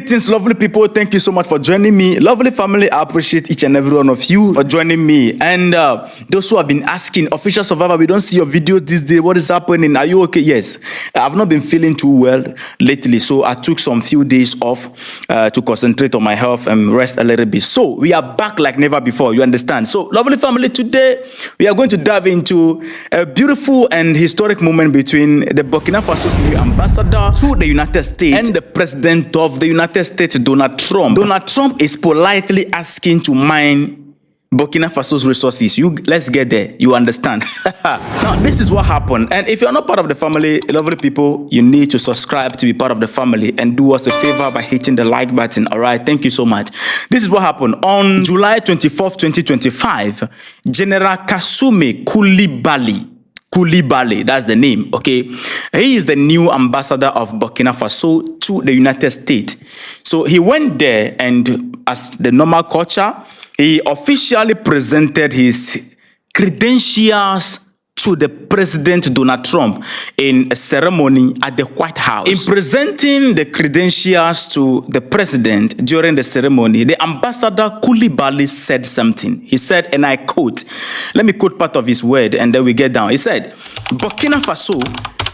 Greetings, lovely people. Thank you so much for joining me. Lovely family, I appreciate each and every one of you for joining me. And those who have been asking, Official Survivor, we don't see your video this day. What is happening? Are you okay? Yes. I've not been feeling too well lately, so I took some few days off to concentrate on my health and rest a little bit. So we are back like never before, you understand? So, lovely family, today we are going to dive into a beautiful and historic moment between the Burkina Faso's new ambassador to the United States and the president of the United States, Donald Trump. Donald Trump is politely asking to mine Burkina Faso's resources. Let's get there. You understand? Now, this is what happened. And if you're not part of the family, lovely people, you need to subscribe to be part of the family and do us a favor by hitting the like button. All right. Thank you so much. This is what happened. On July 24th, 2025, General Kasumi Koulibaly, that's the name, okay? He is the new ambassador of Burkina Faso to the United States. So he went there and, as the normal culture, he officially presented his credentials to the President Donald Trump in a ceremony at the White House. In presenting the credentials to the president during the ceremony, the ambassador Koulibaly said something. He said, and I quote, let me quote part of his word and then we get down. He said, Burkina Faso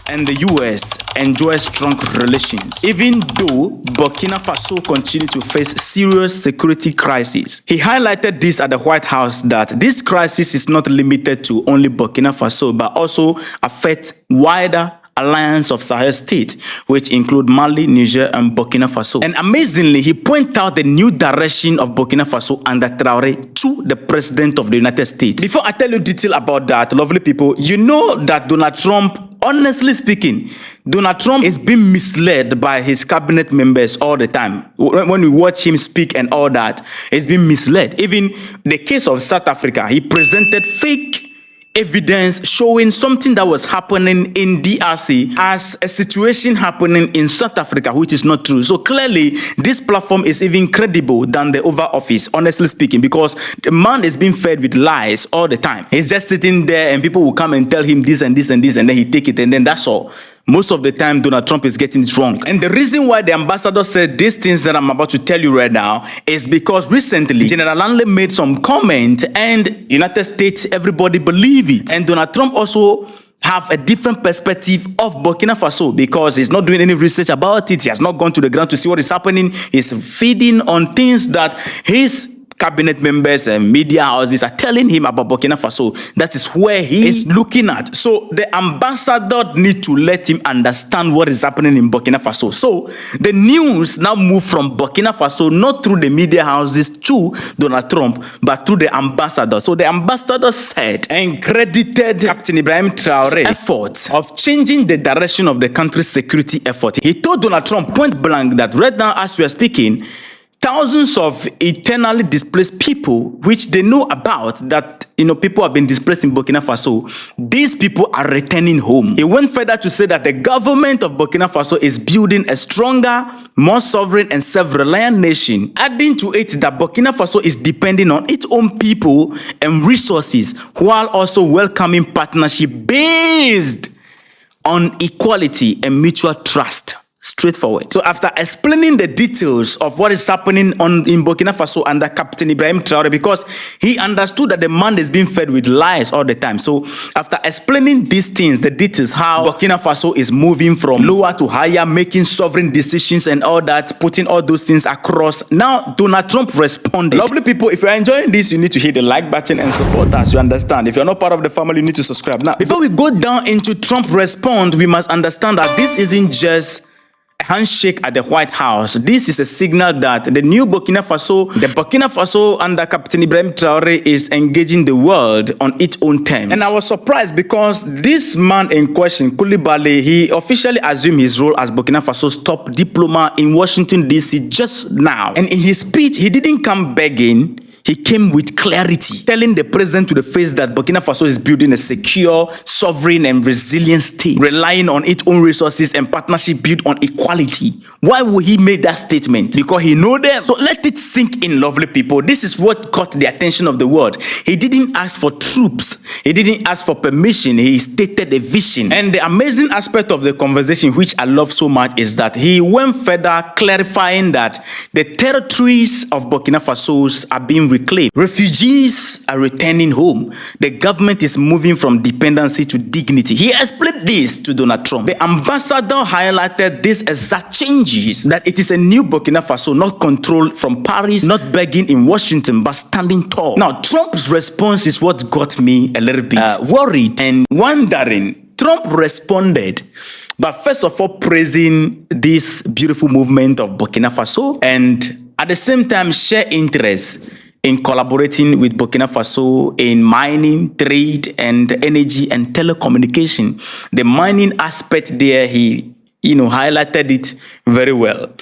and the U.S. enjoy strong relations, even though Burkina Faso continue to face serious security crises. He highlighted this at the White House that this crisis is not limited to only Burkina Faso, but also affects wider alliance of Sahel states, which include Mali, Niger, and Burkina Faso. And amazingly, he pointed out the new direction of Burkina Faso under Traoré to the president of the United States. Before I tell you detail about that, lovely people, you know that Donald Trump, honestly speaking, Donald Trump is being misled by his cabinet members all the time. When we watch him speak and all that, he's being misled. Even the case of South Africa, he presented fake evidence showing something that was happening in DRC as a situation happening in South Africa, which is not true. So clearly, this platform is even credible than the Oval Office, honestly speaking, because the man is being fed with lies all the time. He's just sitting there and people will come and tell him this and this and this, and then he take it, and then that's all. Most of the time, Donald Trump is getting it wrong. And the reason why the ambassador said these things that I'm about to tell you right now is because recently, General Lanley made some comment and United States, everybody believe it. And Donald Trump also have a different perspective of Burkina Faso because he's not doing any research about it. He has not gone to the ground to see what is happening. He's feeding on things that his cabinet members and media houses are telling him about Burkina Faso. That is where he is looking at. So the ambassador need to let him understand what is happening in Burkina Faso. So the news now move from Burkina Faso, not through the media houses to Donald Trump, but through the ambassador. So the ambassador said and credited Captain Ibrahim Traoré's efforts of changing the direction of the country's security effort. He told Donald Trump point blank that right now, as we are speaking, thousands of eternally displaced people, which they know about, that people have been displaced in Burkina Faso, these people are returning home. He went further to say that the government of Burkina Faso is building a stronger, more sovereign and self-reliant nation, adding to it that Burkina Faso is depending on its own people and resources, while also welcoming partnership based on equality and mutual trust. Straightforward. So after explaining the details of what is happening in Burkina Faso under Captain Ibrahim Traoré, because he understood that the man is being fed with lies all the time. So after explaining these things, the details, how Burkina Faso is moving from lower to higher, making sovereign decisions and all that, putting all those things across, now Donald Trump responded. Lovely people, if you're enjoying this, you need to hit the like button and support us. You understand? If you're not part of the family, you need to subscribe. Now, before we go down into Trump response, we must understand that this isn't just handshake at the White House. This is a signal that the new Burkina Faso under Captain Ibrahim Traoré is engaging the world on its own terms. And I was surprised because this man in question, Koulibaly, he officially assumed his role as Burkina Faso's top diplomat in Washington, D.C. just now. And in his speech, he didn't come begging. he came with clarity, telling the president to the face that Burkina Faso is building a secure, sovereign, and resilient state, relying on its own resources and partnership built on equality. Why would he make that statement? Because he know them. So let it sink in, lovely people. This is what caught the attention of the world. He didn't ask for troops. He didn't ask for permission. He stated a vision. And the amazing aspect of the conversation, which I love so much, is that he went further, clarifying that the territories of Burkina Faso are being reclaimed. Refugees are returning home. The government is moving from dependency to dignity. He explained this to Donald Trump. The ambassador highlighted these exact changes, that it is a new Burkina Faso, not controlled from Paris, not begging in Washington, but standing tall. Now, Trump's response is what got me a little bit worried and wondering. Trump responded, but first of all, praising this beautiful movement of Burkina Faso, and at the same time share interest in collaborating with Burkina Faso in mining, trade, and energy and telecommunication. The mining aspect there, he highlighted it very well.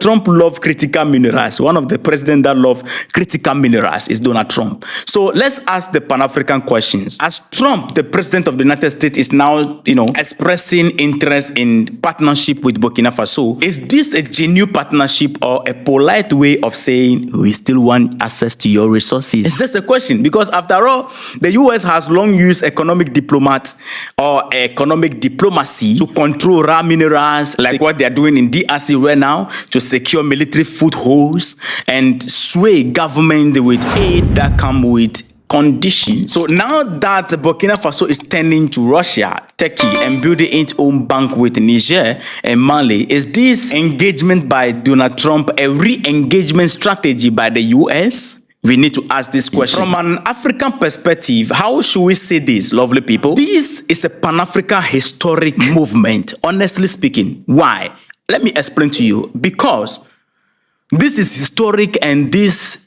Trump loves critical minerals. One of the presidents that love critical minerals is Donald Trump. So let's ask the Pan-African questions. As Trump, the president of the United States, is now, expressing interest in partnership with Burkina Faso, is this a genuine partnership or a polite way of saying we still want access to your resources? It's just a question, because after all, the US has long used economic diplomats or economic diplomacy to control raw minerals, like what they are doing in DRC right now, to secure military footholds and sway government with aid that come with conditions. So now that Burkina Faso is turning to Russia, Turkey, and building its own bank with Niger and Mali, is this engagement by Donald Trump a re-engagement strategy by the US? We need to ask this question. From an African perspective, how should we say this, lovely people? This is a Pan-African historic movement, honestly speaking. Why? Let me explain to you. Because this is historic, and this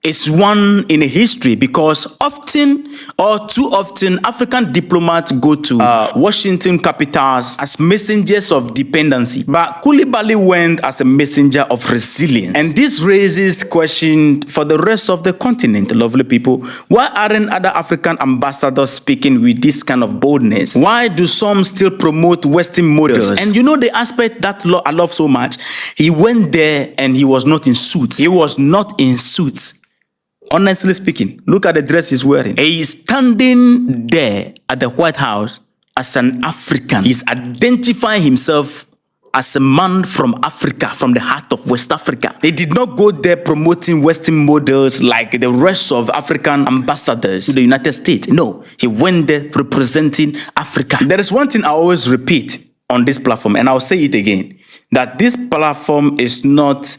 is one in a history, because often or too often African diplomats go to Washington capitals as messengers of dependency, but Coulibaly went as a messenger of resilience. And this raises question for the rest of the continent, lovely people. Why aren't other African ambassadors speaking with this kind of boldness? Why do some still promote Western models? And the aspect that I love so much, he went there and he was not in suits. He was not in suits. Honestly speaking, look at the dress he's wearing. He is standing there at the White House as an African. He's identifying himself as a man from Africa, from the heart of West Africa. He did not go there promoting Western models like the rest of African ambassadors to the United States. No, he went there representing Africa. There is one thing I always repeat on this platform, and I'll say it again, that this platform is not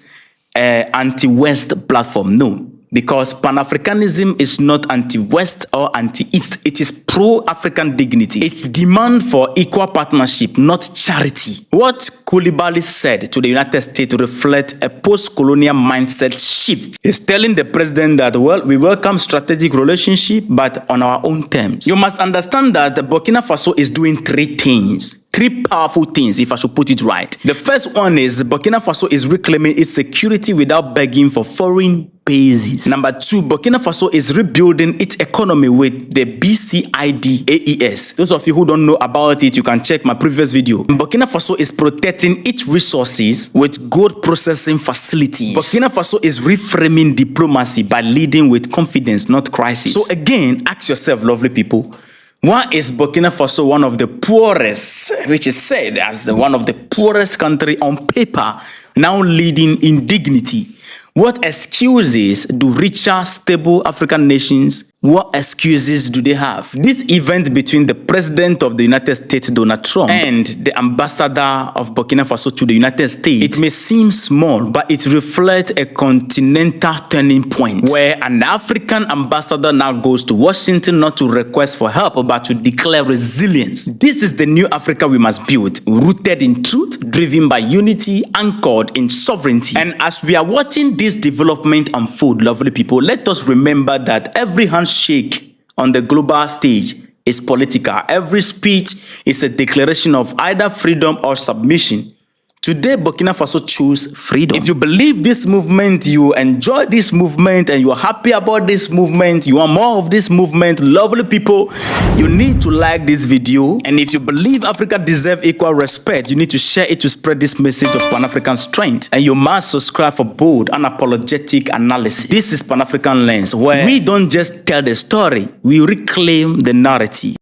an anti-West platform. No. Because Pan-Africanism is not anti-West or anti-East. It is pro-African dignity. It's demand for equal partnership, not charity. What Coulibaly said to the United States reflects a post-colonial mindset shift. He's telling the president that, well, we welcome strategic relationship, but on our own terms. You must understand that Burkina Faso is doing three things. Three powerful things, if I should put it right. The first one is Burkina Faso is reclaiming its security without begging for foreign bases. Number two, Burkina Faso is rebuilding its economy with the BCID AES. Those of you who don't know about it, you can check my previous video. Burkina Faso is protecting its resources with gold processing facilities. Burkina Faso is reframing diplomacy by leading with confidence, not crisis. So again, ask yourself, lovely people, why is Burkina Faso one of the poorest, which is said as one of the poorest country on paper, now leading in dignity? What excuses do richer, stable African nations, what excuses do they have? This event between the president of the United States, Donald Trump, and the ambassador of Burkina Faso to the United States, it may seem small, but it reflects a continental turning point where an African ambassador now goes to Washington not to request for help, but to declare resilience. This is the new Africa we must build, rooted in truth, driven by unity, anchored in sovereignty. And as we are watching this development unfold, lovely people, let us remember that every handshake on the global stage is political. Every speech is a declaration of either freedom or submission Today, Burkina Faso chose freedom. If you believe this movement, you enjoy this movement, and you are happy about this movement, you want more of this movement, lovely people, you need to like this video. And if you believe Africa deserves equal respect, you need to share it to spread this message of Pan-African strength. And you must subscribe for bold, unapologetic analysis. This is Pan-African Lens, where we don't just tell the story, we reclaim the narrative.